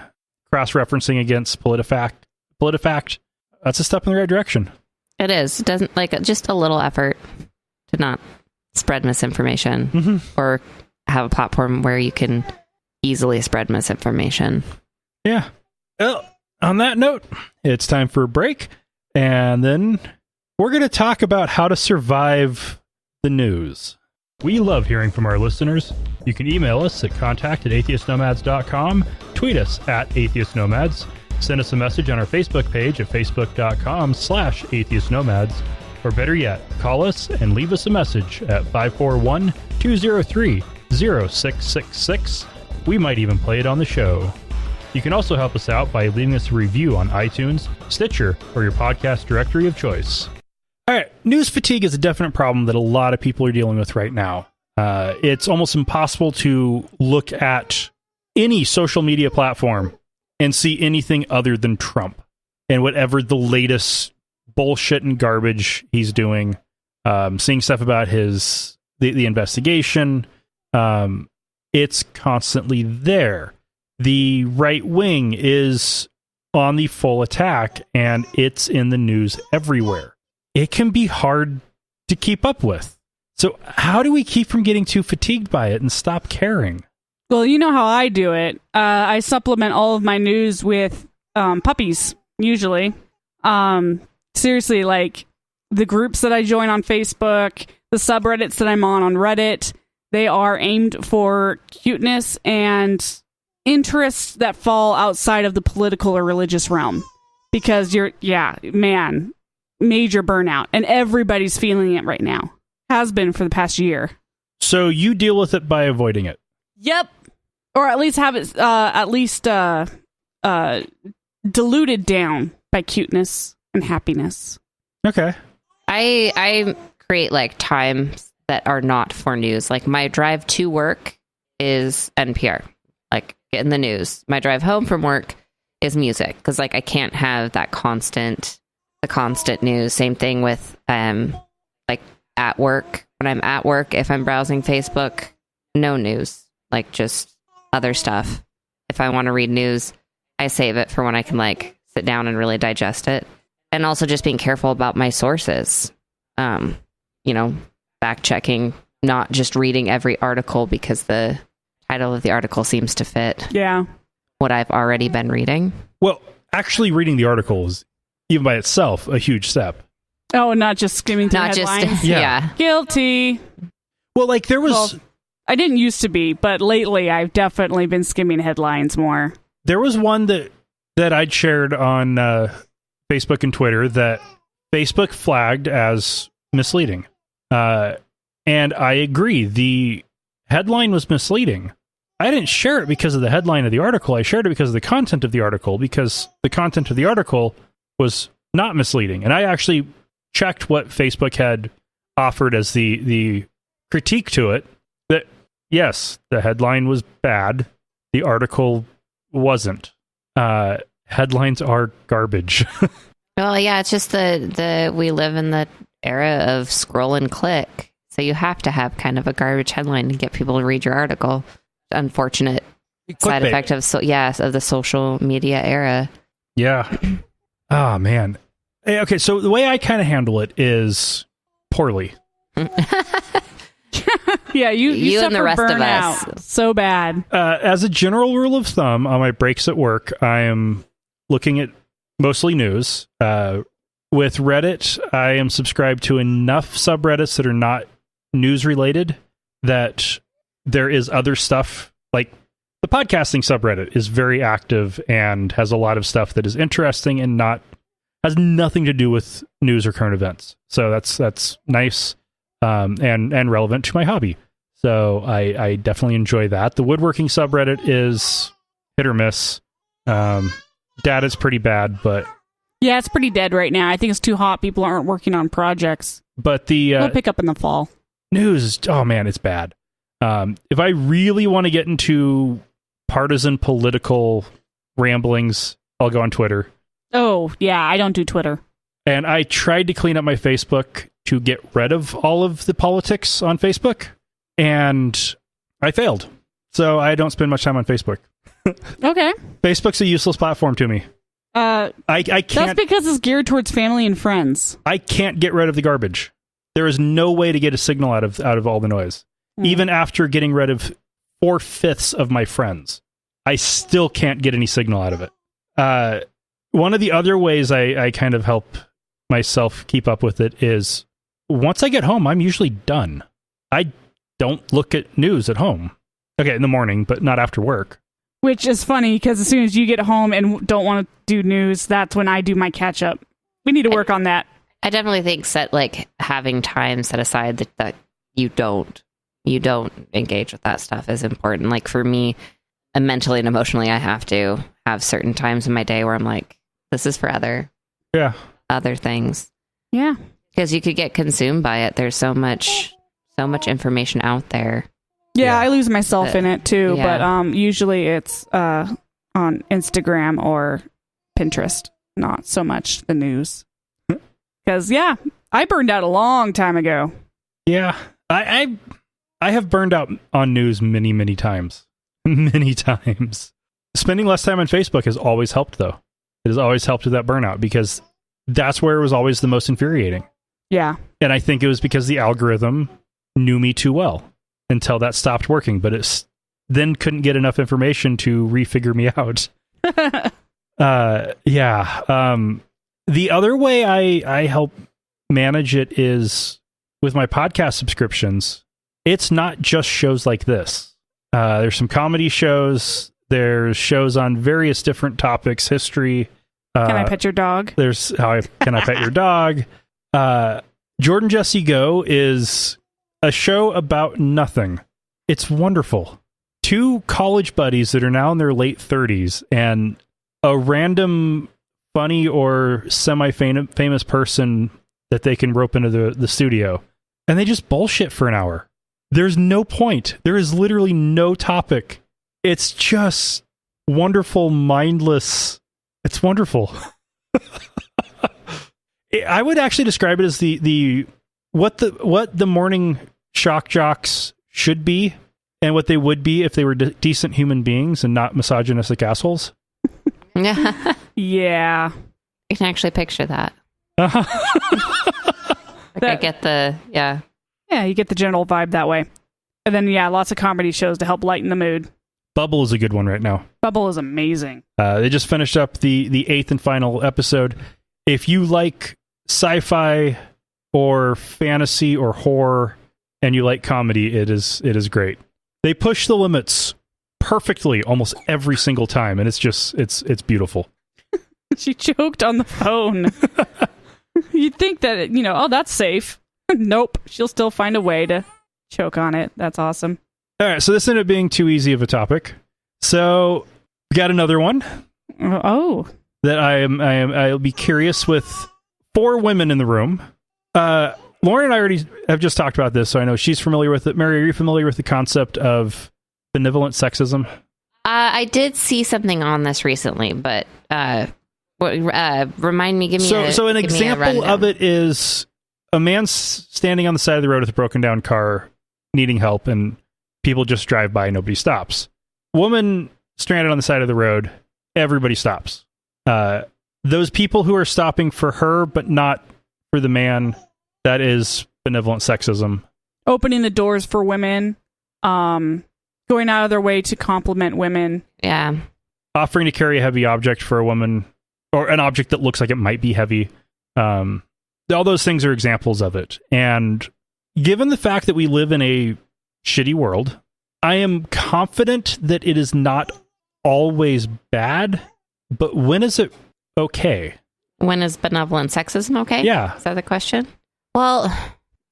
cross-referencing against PolitiFact. That's a step in the right direction. It is. It doesn't just a little effort to not spread misinformation or have a platform where you can easily spread misinformation. Yeah. Well, on that note, it's time for a break. And then we're going to talk about how to survive the news. We love hearing from our listeners. You can email us at contact@atheistnomads.com, tweet us at atheistnomads, send us a message on our Facebook page at facebook.com/atheistnomads, or better yet, call us and leave us a message at 541-203-0666. We might even play it on the show. You can also help us out by leaving us a review on iTunes, Stitcher, or your podcast directory of choice. All right, news fatigue is a definite problem that a lot of people are dealing with right now. It's almost impossible to look at any social media platform and see anything other than Trump and whatever the latest bullshit and garbage he's doing. Seeing stuff about the investigation. It's constantly there. The right wing is on the full attack, and it's in the news everywhere. It can be hard to keep up with. So how do we keep from getting too fatigued by it and stop caring? Well, you know how I do it. I supplement all of my news with puppies, usually. Seriously, like the groups that I join on Facebook, the subreddits that I'm on Reddit, they are aimed for cuteness and interests that fall outside of the political or religious realm. Because major burnout. And everybody's feeling it right now. Has been for the past year. So you deal with it by avoiding it? Yep. Or at least have it diluted down by cuteness and happiness. Okay. I create like times that are not for news. Like my drive to work is NPR, like getting the news. My drive home from work is music, because like I can't have that constant news. Same thing with like at work. When I'm at work, if I'm browsing Facebook, no news, like just other stuff. If I want to read news, I save it for when I can like sit down and really digest it. And also just being careful about my sources. Fact checking, not just reading every article because the title of the article seems to fit what I've already been reading. Well, actually reading the article is, even by itself, a huge step. Oh, not just skimming through headlines? Yeah. Guilty. Well, like there was... Well, I didn't used to be, but lately I've definitely been skimming headlines more. There was one that I'd shared on Facebook and Twitter that Facebook flagged as misleading. And I agree. The headline was misleading. I didn't share it because of the headline of the article. I shared it because of the content of the article, because the content of the article was not misleading. And I actually checked what Facebook had offered as the critique to it, that yes, the headline was bad. The article wasn't. Headlines are garbage. Well, yeah, it's just we live in the era of scroll and click. So you have to have kind of a garbage headline to get people to read your article. Unfortunate side effect of the social media era. Yeah. Oh, man. Okay, so the way I kind of handle it is poorly. Yeah, you and the rest of us. So bad. As a general rule of thumb, on my breaks at work, I am looking at mostly news. With Reddit, I am subscribed to enough subreddits that are not news related that there is other stuff. Like the podcasting subreddit is very active and has a lot of stuff that is interesting and has nothing to do with news or current events. So that's nice and relevant to my hobby. So I definitely enjoy that. The woodworking subreddit is hit or miss. Data's pretty bad, but yeah, it's pretty dead right now. I think it's too hot. People aren't working on projects. But it'll pick up in the fall. News, oh man, it's bad. If I really want to get into partisan political ramblings, I'll go on Twitter. Oh, yeah, I don't do Twitter. And I tried to clean up my Facebook to get rid of all of the politics on Facebook, and I failed. So I don't spend much time on Facebook. Okay. Facebook's a useless platform to me. I can't. That's because it's geared towards family and friends. I can't get rid of the garbage. There is no way to get a signal out of all the noise. Even after getting rid of 4/5 of my friends, I still can't get any signal out of it. One of the other ways I kind of help myself keep up with it is once I get home, I'm usually done. I don't look at news at home. Okay, in the morning, but not after work. Which is funny because as soon as you get home and don't want to do news, that's when I do my catch up. We need to work on that. I definitely think having time set aside that you don't engage with that stuff is important. Like for me, mentally and emotionally, I have to have certain times in my day where I'm like, this is for other things. Yeah. Because you could get consumed by it. There's so much information out there. Yeah, I lose myself in it too, yeah. but usually it's on Instagram or Pinterest, not so much the news. Because I burned out a long time ago. Yeah, I have burned out on news many times. Many times. Spending less time on Facebook has always helped, though. It has always helped with that burnout because that's where it was always the most infuriating. Yeah. And I think it was because the algorithm knew me too well until that stopped working, but it then couldn't get enough information to refigure me out. The other way I help manage it is with my podcast subscriptions. It's not just shows like this. There's some comedy shows. There's shows on various different topics, history. Can I pet your dog? There's Can I Pet Your Dog? Jordan Jesse Go is a show about nothing. It's wonderful. 2 college buddies that are now in their late 30s and a random funny or semi-famous person that they can rope into the studio. And they just bullshit for an hour. There's no point. There is literally no topic. It's just wonderful, mindless. It's wonderful. I would actually describe it as what the morning shock jocks should be and what they would be if they were decent human beings and not misogynistic assholes. Yeah. You can actually picture that. I get Yeah, you get the general vibe that way. And then, lots of comedy shows to help lighten the mood. Bubble is a good one right now. Bubble is amazing. They just finished up the 8th and final episode. If you like sci-fi or fantasy or horror and you like comedy, it is great. They push the limits perfectly almost every single time, and it's beautiful. She choked on the phone. You'd think that, that's safe. Nope. She'll still find a way to choke on it. That's awesome. All right, so this ended up being too easy of a topic. So we got another one. Oh. That I'll be curious with 4 women in the room. Lauren and I already have just talked about this, so I know she's familiar with it. Mary, are you familiar with the concept of benevolent sexism? I did see something on this recently, but remind me, give me So an example of it is a man standing on the side of the road with a broken down car needing help, and people just drive by, nobody stops. Woman stranded on the side of the road, everybody stops. Those people who are stopping for her but not for the man, that is benevolent sexism. Opening the doors for women, going out of their way to compliment women. Yeah. Offering to carry a heavy object for a woman, or an object that looks like it might be heavy. All those things are examples of it. And given the fact that we live in a shitty world, I am confident that it is not always bad, but when is it okay? When is benevolent sexism okay? Yeah. Is that the question? Well,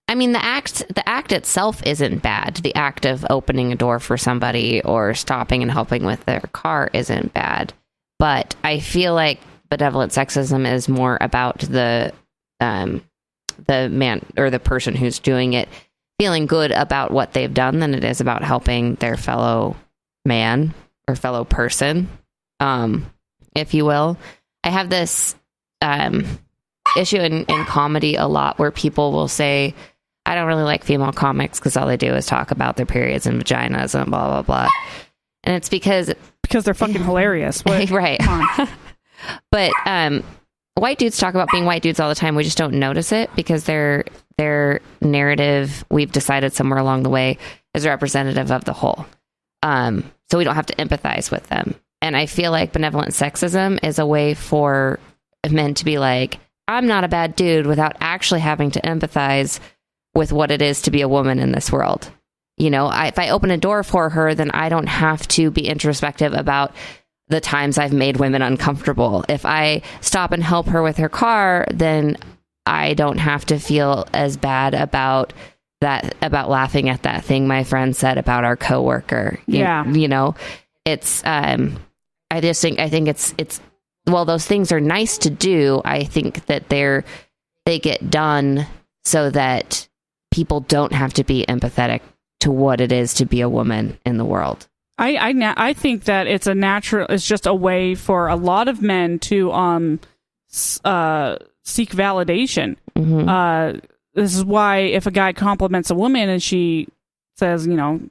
I mean, the act itself isn't bad. The act of opening a door for somebody or stopping and helping with their car isn't bad. But I feel like benevolent sexism is more about the man or the person who's doing it feeling good about what they've done than it is about helping their fellow man. or fellow person, if you will. I have this issue in comedy a lot where people will say, I don't really like female comics because all they do is talk about their periods and vaginas and blah, blah, blah. And it's because they're fucking hilarious. What? Right. But white dudes talk about being white dudes all the time. We just don't notice it because their narrative, we've decided somewhere along the way, is representative of the whole. So we don't have to empathize with them. And I feel like benevolent sexism is a way for men to be like, I'm not a bad dude, without actually having to empathize with what it is to be a woman in this world. You know, if I open a door for her, then I don't have to be introspective about the times I've made women uncomfortable. If I stop and help her with her car, then I don't have to feel as bad about laughing at that thing my friend said about our coworker. You know, it's, I think it's, well, those things are nice to do. I think that they get done so that people don't have to be empathetic to what it is to be a woman in the world. I think that it's just a way for a lot of men to seek validation. Mm-hmm. This is why if a guy compliments a woman and she says, you know,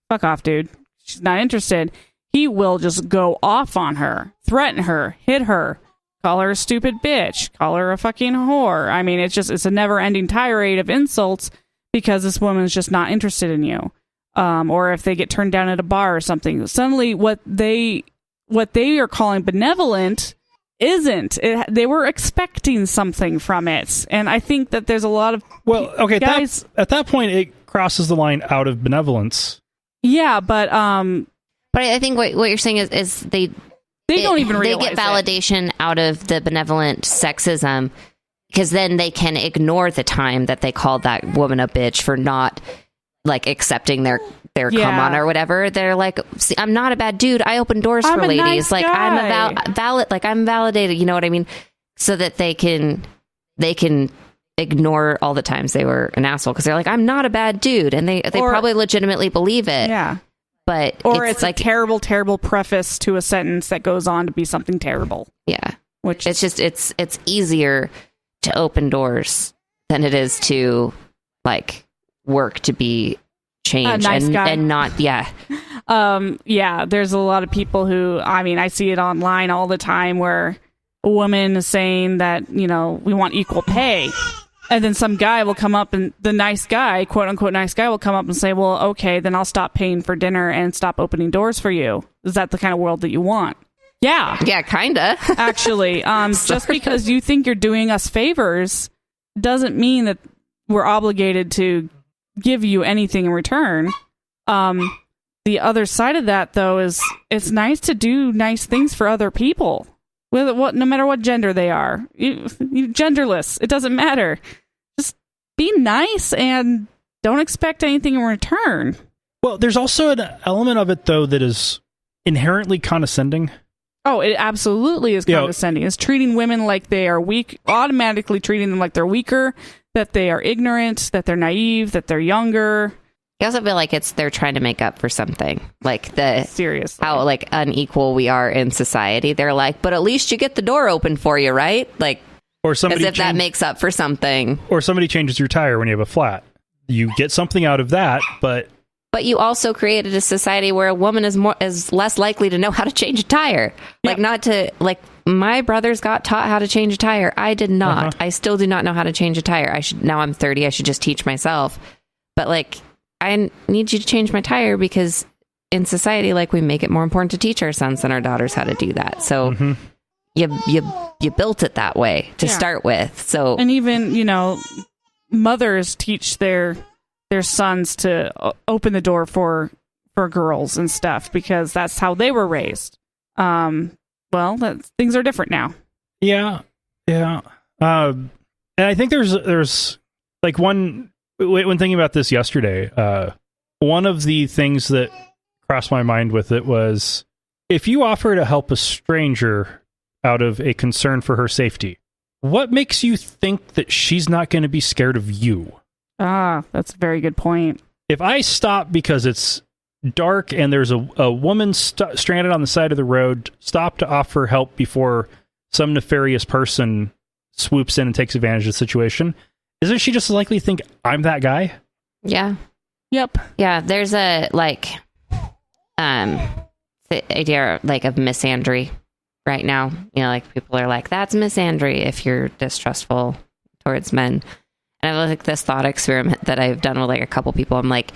fuck off, dude, she's not interested, he will just go off on her, threaten her, hit her, call her a stupid bitch, call her a fucking whore. I mean, it's a never-ending tirade of insults because this woman is just not interested in you. Or if they get turned down at a bar or something, suddenly what they are calling benevolent isn't. They were expecting something from it, and I think that there's a lot of guys at that point it crosses the line out of benevolence. Yeah, but I think what you're saying is they don't even realize they get validation out of the benevolent sexism because then they can ignore the time that they called that woman a bitch for not like accepting their come on or whatever. They're like, see, I'm not a bad dude. I open doors for ladies. Nice like guy. I'm valid. Like I'm validated. You know what I mean? So that they can ignore all the times they were an asshole because they're like, I'm not a bad dude, and they probably legitimately believe it. Yeah. But it's like a terrible, terrible preface to a sentence that goes on to be something terrible. Yeah. Which it's just it's easier to open doors than it is to like work to be changed and not there's a lot of people who, I mean, I see it online all the time where a woman is saying that, you know, we want equal pay, and then some guy will come up and the nice guy, quote unquote nice guy, will come up and say, well, okay, then I'll stop paying for dinner and stop opening doors for you. Is that the kind of world that you want? Yeah kinda actually. Just because you think you're doing us favors doesn't mean that we're obligated to give you anything in return. The other side of that, though, is it's nice to do nice things for other people, no matter what gender they are. You genderless, it doesn't matter. Just be nice and don't expect anything in return. Well, there's also an element of it, though, that is inherently condescending. Oh, it absolutely is condescending. It's treating women like they are weak, automatically treating them like they're weaker, that they are ignorant, that they're naive, that they're younger. I also feel like they're trying to make up for something, like seriously how like unequal we are in society. They're like, but at least you get the door open for you, right? Like, or somebody as if that makes up for something. Or somebody changes your tire when you have a flat. You get something out of that, but you also created a society where a woman is less likely to know how to change a tire. Like my brothers got taught how to change a tire. I did not. Uh-huh. I still do not know how to change a tire. Now I'm 30. I should just teach myself. But like, I need you to change my tire because in society, like, we make it more important to teach our sons and our daughters how to do that. So you built it that way to start with. So, and even, you know, mothers teach their sons to open the door for girls and stuff because that's how they were raised. Well, things are different now. Yeah. And I think there's like when thinking about this yesterday, one of the things that crossed my mind with it was, if you offer to help a stranger out of a concern for her safety, what makes you think that she's not going to be scared of you? Ah, that's a very good point. If I stop because it's dark and there's a woman stranded on the side of the road, stop to offer help before some nefarious person swoops in and takes advantage of the situation, isn't she just likely to think I'm that guy? Yeah. Yep. Yeah, there's a the idea like of misandry right now. You know, like people are like, that's misandry if you're distrustful towards men. And I have like this thought experiment that I've done with like a couple people. I'm like,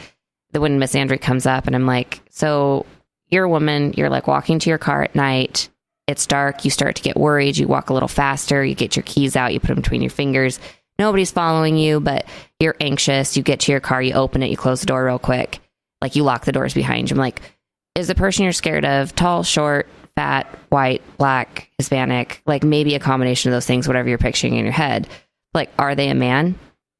when misandry comes up and I'm like, so you're a woman, you're like walking to your car at night, it's dark, you start to get worried, you walk a little faster, you get your keys out, you put them between your fingers, nobody's following you, but you're anxious, you get to your car, you open it, you close the door real quick, like you lock the doors behind you. I'm like, is the person you're scared of tall, short, fat, white, black, Hispanic, like maybe a combination of those things, whatever you're picturing in your head, like, are they a man?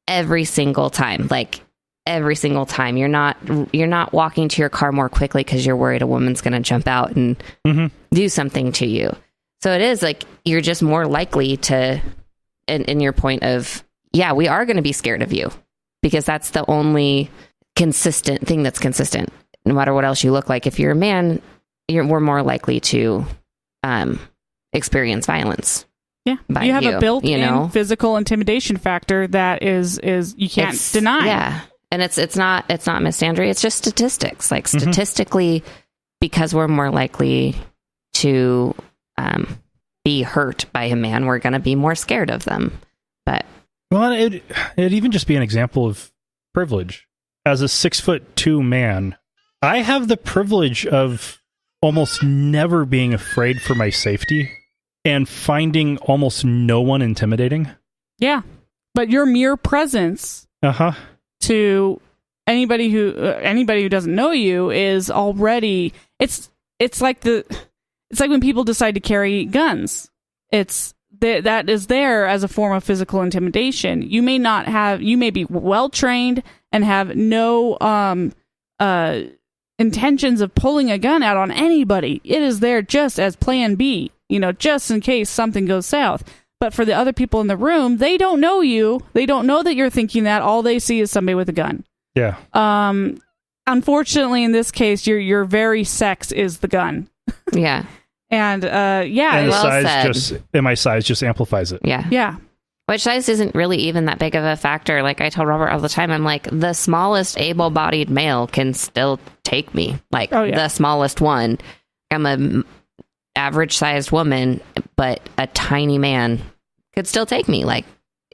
Every single time, like every single time. You're not walking to your car more quickly because you're worried a woman's going to jump out and do something to you. So it is like, you're just more likely to, in your point of, yeah, we are going to be scared of you because that's the only consistent thing that's consistent. No matter what else you look like, if you're a man, we're more likely to experience violence. Yeah, you have a built-in physical intimidation factor that is you can't deny. Yeah, and it's not misandry. It's just statistics. Like statistically, because we're more likely to be hurt by a man, we're going to be more scared of them. But it'd even just be an example of privilege. As a 6'2" man, I have the privilege of almost never being afraid for my safety. And finding almost no one intimidating. Yeah. But your mere presence to anybody who doesn't know you is already it's like when people decide to carry guns. That is there as a form of physical intimidation. You may be well trained and have no intentions of pulling a gun out on anybody. It is there just as plan B. Just in case something goes south. But for the other people in the room, they don't know you. They don't know that you're thinking that. All they see is somebody with a gun. Yeah. Unfortunately, in this case, your very sex is the gun. Yeah. And and my size just amplifies it. Yeah. Yeah. Which size isn't really even that big of a factor. Like I tell Robert all the time, I'm like, the smallest able-bodied male can still take me. Like the smallest one. I'm a average sized woman, but a tiny man could still take me. Like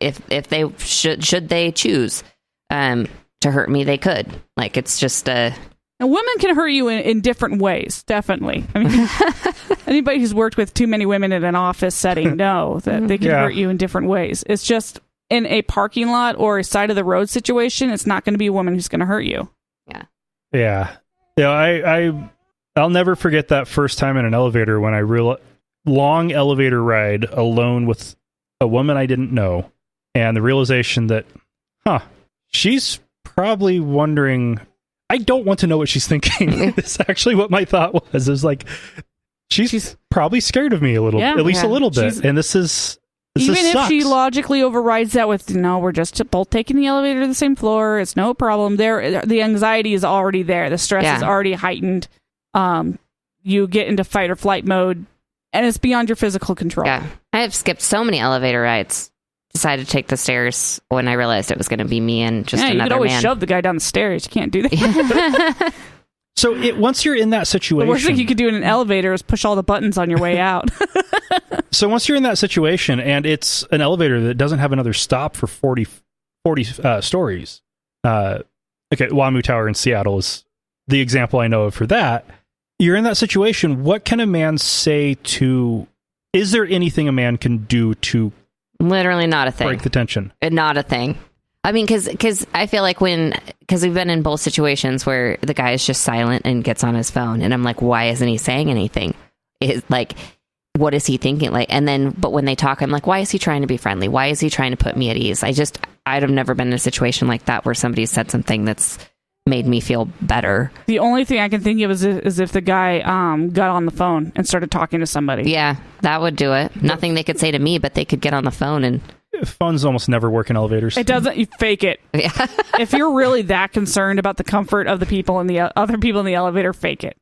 if they should they choose to hurt me, they could. Like it's just and women can hurt you in different ways, definitely. I mean, anybody who's worked with too many women in an office setting know that they can hurt you in different ways. It's just in a parking lot or a side of the road situation, it's not going to be a woman who's going to hurt you. Yeah. I'll never forget that first time in an elevator when I realized long elevator ride alone with a woman I didn't know, and the realization that, she's probably wondering. I don't want to know what she's thinking. It's actually what my thought was. It was like, she's probably scared of me a little, at least a little bit. And this even if sucks. she logically overrides that with, no, we're just both taking the elevator to the same floor. It's no problem. The anxiety is already there. The stress is already heightened. You get into fight or flight mode, and it's beyond your physical control. Yeah, I have skipped so many elevator rides. Decided to take the stairs when I realized it was going to be me and just another man. You could always shove the guy down the stairs. You can't do that. So once you're in that situation, the worst thing you could do in an elevator is push all the buttons on your way out. So once you're in that situation, and it's an elevator that doesn't have another stop for 40 stories. WAMU Tower in Seattle is the example I know of for that. You're in that situation. What can a man say to? Is there anything a man can do to? Literally not a thing. Break the tension. Not a thing. I mean, because I feel like because we've been in both situations where the guy is just silent and gets on his phone, and I'm like, why isn't he saying anything? Like, what is he thinking? Like, and then, but when they talk, I'm like, why is he trying to be friendly? Why is he trying to put me at ease? I'd have never been in a situation like that where somebody said something that's made me feel better. The only thing I can think of is if the guy got on the phone and started talking to somebody. Yeah, that would do it. Nothing they could say to me, but they could get on the phone and... Phones almost never work in elevators. It doesn't. You fake it. Yeah. If you're really that concerned about the comfort of the people in the other people in the elevator, fake it.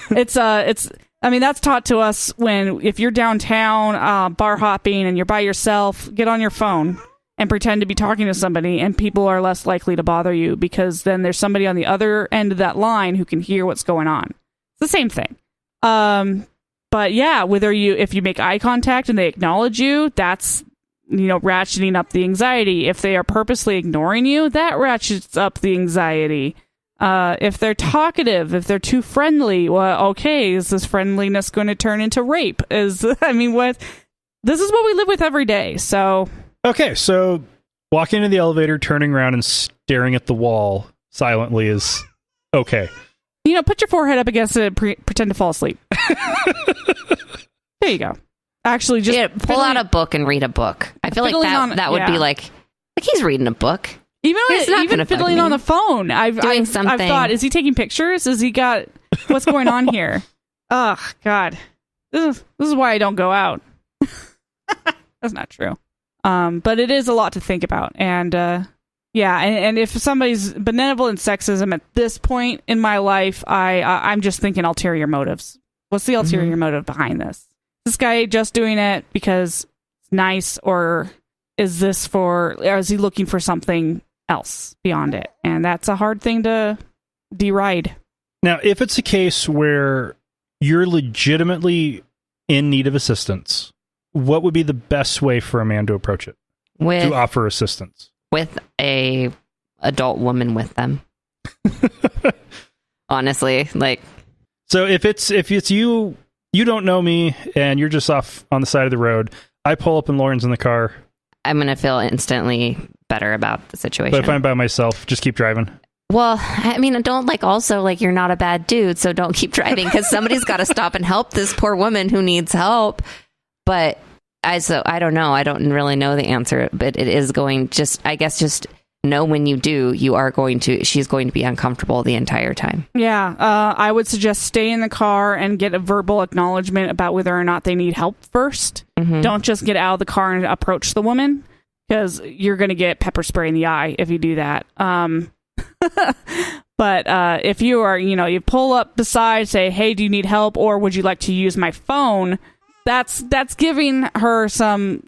It's. I mean, that's taught to us if you're downtown bar hopping and you're by yourself, get on your phone and pretend to be talking to somebody, and people are less likely to bother you because then there's somebody on the other end of that line who can hear what's going on. It's the same thing. But yeah, if you make eye contact and they acknowledge you, that's, ratcheting up the anxiety. If they are purposely ignoring you, that ratchets up the anxiety. If they're talkative, if they're too friendly, well, okay, is this friendliness going to turn into rape? This is what we live with every day. So okay, so walking into the elevator, turning around and staring at the wall silently is okay. Put your forehead up against it and pretend to fall asleep. There you go. Actually, just pull out a book and read a book. I feel like that would be like he's reading a book. Even fiddling on the phone. I've thought, is he taking pictures? Has he got what's going on here? Oh God, this is why I don't go out. That's not true. But it is a lot to think about, and and if somebody's benevolent sexism at this point in my life, I'm just thinking ulterior motives. What's the ulterior motive behind this? Is this guy just doing it because it's nice, or is he looking for something else beyond it? And that's a hard thing to deride. Now, if it's a case where you're legitimately in need of assistance, what would be the best way for a man to approach it? To offer assistance? With a adult woman with them. Honestly, So if it's you don't know me and you're just off on the side of the road, I pull up and Lauren's in the car. I'm going to feel instantly better about the situation. But if I'm by myself, just keep driving. Well, I mean, don't you're not a bad dude, so don't keep driving because somebody's got to stop and help this poor woman who needs help. But I don't know. I don't really know the answer, but it is just know when you do, she's going to be uncomfortable the entire time. Yeah. I would suggest stay in the car and get a verbal acknowledgement about whether or not they need help first. Mm-hmm. Don't just get out of the car and approach the woman, because you're going to get pepper spray in the eye if you do that. But if you are, you pull up beside, say, hey, do you need help? Or would you like to use my phone? That's giving her some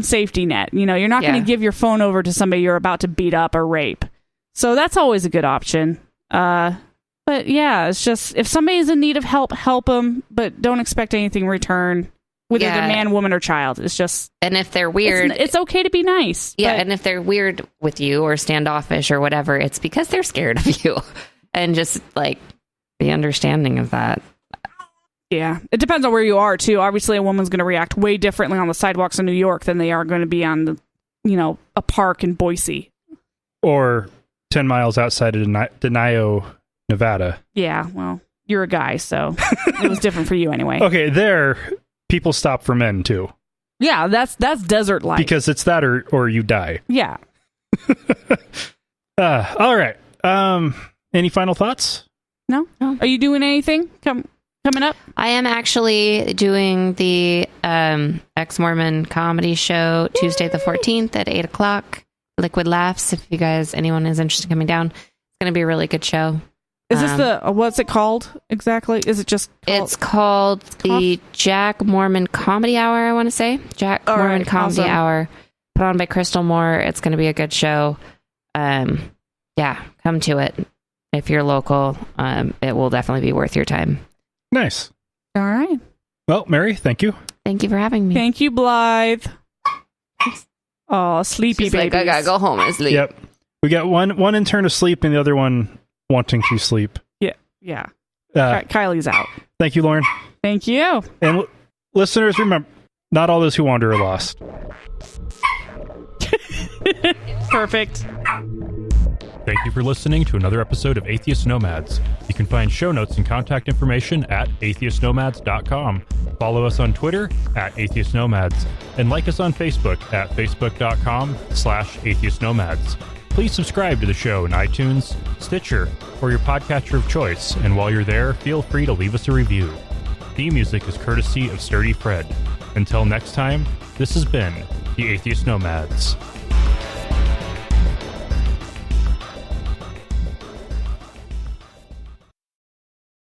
safety net. You're not going to give your phone over to somebody you're about to beat up or rape. So that's always a good option. But yeah, it's just, if somebody's in need of help them, but don't expect anything in return, whether they're man, woman, or child. It's just, and if they're weird, it's okay to be nice. Yeah, and if they're weird with you or standoffish or whatever, it's because they're scared of you, and just be understanding of that. Yeah, it depends on where you are too. Obviously, a woman's going to react way differently on the sidewalks in New York than they are going to be on a park in Boise or 10 miles outside of Denio, Nevada. Yeah, well, you're a guy, so it was different for you anyway. Okay, there people stop for men too. Yeah, that's desert life, because it's that or you die. Yeah. All right. Any final thoughts? No. Are you doing anything coming up? I am actually doing the Ex-Mormon comedy show Tuesday the 14th at 8 o'clock. Liquid Laughs. If anyone is interested in coming down, it's going to be a really good show. Is this what's it called exactly? Is it just it's called the Jack Mormon Comedy Hour, I want to say. Jack Mormon Comedy Hour, put on by Crystal Moore. It's going to be a good show. Come to it. If you're local, it will definitely be worth your time. Nice. All right. Well, Mary, thank you. Thank you for having me. Thank you, Blythe. Oh, sleepy baby. I gotta go home and sleep. Yep. We got one intern asleep and the other one wanting to sleep. Yeah. Kylie's out. Thank you, Lauren. Thank you. And listeners, remember, not all those who wander are lost. Perfect. Thank you for listening to another episode of Atheist Nomads. You can find show notes and contact information at atheistnomads.com. Follow us on Twitter at Atheist Nomads, and like us on Facebook at facebook.com/atheistnomads. Please subscribe to the show in iTunes, Stitcher, or your podcatcher of choice, and while you're there, feel free to leave us a review. Theme music is courtesy of Sturdy Fred. Until next time, this has been the Atheist Nomads.